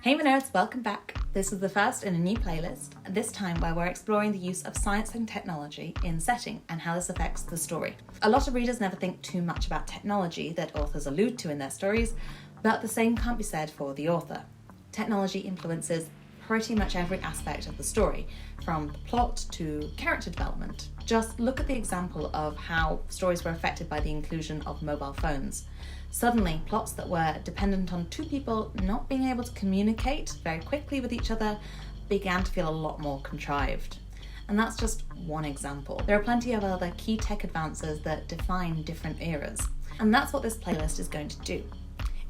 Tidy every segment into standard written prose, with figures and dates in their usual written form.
Hey my nerds, welcome back. This is the first in a new playlist, this time where we're exploring the use of science and technology in setting and how this affects the story. A lot of readers never think too much about technology that authors allude to in their stories, but the same can't be said for the author. Technology influences pretty much every aspect of the story, from the plot to character development. Just look at the example of how stories were affected by the inclusion of mobile phones. Suddenly, plots that were dependent on two people not being able to communicate very quickly with each other began to feel a lot more contrived. And that's just one example. There are plenty of other key tech advances that define different eras. And that's what this playlist is going to do.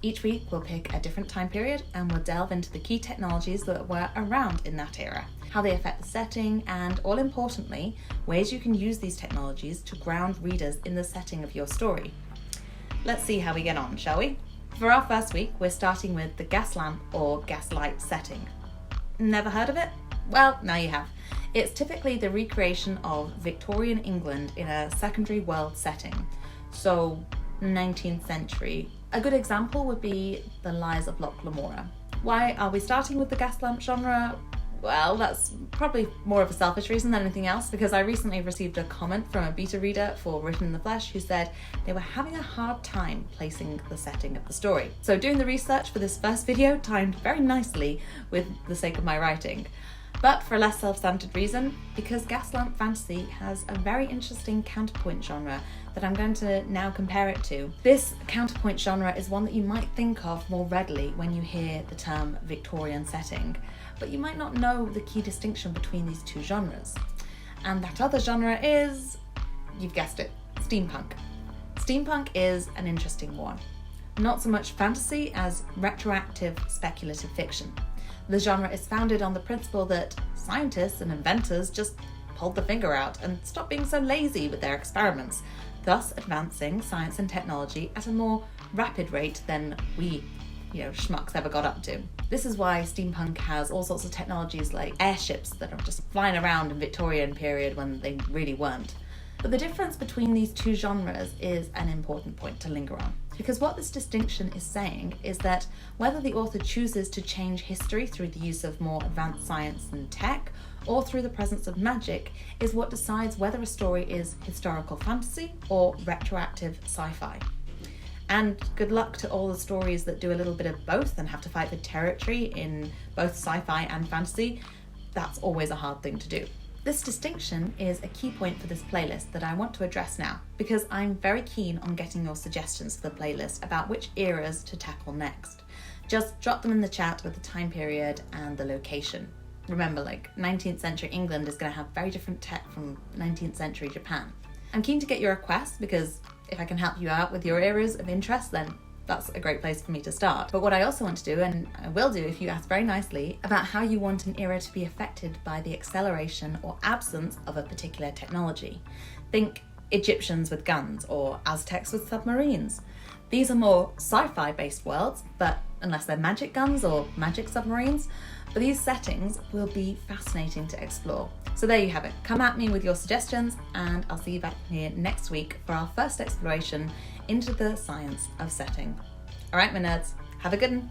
Each week we'll pick a different time period and we'll delve into the key technologies that were around in that era, how they affect the setting, and all importantly, ways you can use these technologies to ground readers in the setting of your story. Let's see how we get on, shall we? For our first week, we're starting with the gas lamp or gaslight setting. Never heard of it? Well, now you have. It's typically the recreation of Victorian England in a secondary world setting. So, 19th century. A good example would be The Lies of Loch Lamora. Why are we starting with the gas lamp genre? Well, that's probably more of a selfish reason than anything else, because I recently received a comment from a beta reader for Written in the Flesh who said they were having a hard time placing the setting of the story. So doing the research for this first video timed very nicely with the sake of my writing. But for a less self-centered reason, because gaslamp fantasy has a very interesting counterpoint genre that I'm going to now compare it to. This counterpoint genre is one that you might think of more readily when you hear the term Victorian setting, but you might not know the key distinction between these two genres. And that other genre is, you've guessed it, steampunk. Steampunk is an interesting one. Not so much fantasy as retroactive speculative fiction. The genre is founded on the principle that scientists and inventors just pulled the finger out and stopped being so lazy with their experiments, thus advancing science and technology at a more rapid rate than we, schmucks ever got up to. This is why steampunk has all sorts of technologies like airships that are just flying around in Victorian period when they really weren't. But the difference between these two genres is an important point to linger on. Because what this distinction is saying is that whether the author chooses to change history through the use of more advanced science and tech, or through the presence of magic, is what decides whether a story is historical fantasy or retroactive sci-fi. And good luck to all the stories that do a little bit of both and have to fight for territory in both sci-fi and fantasy. That's always a hard thing to do. This distinction is a key point for this playlist that I want to address now, because I'm very keen on getting your suggestions for the playlist about which eras to tackle next. Just drop them in the chat with the time period and the location. Remember, 19th century England is going to have very different tech from 19th century Japan. I'm keen to get your requests, because if I can help you out with your areas of interest, then that's a great place for me to start. But what I also want to do, and I will do if you ask very nicely, about how you want an era to be affected by the acceleration or absence of a particular technology. Think Egyptians with guns or Aztecs with submarines. These are more sci-fi based worlds, but unless they're magic guns or magic submarines, but these settings will be fascinating to explore. So there you have it. Come at me with your suggestions and I'll see you back here next week for our first exploration into the science of setting. All right, my nerds, have a good one.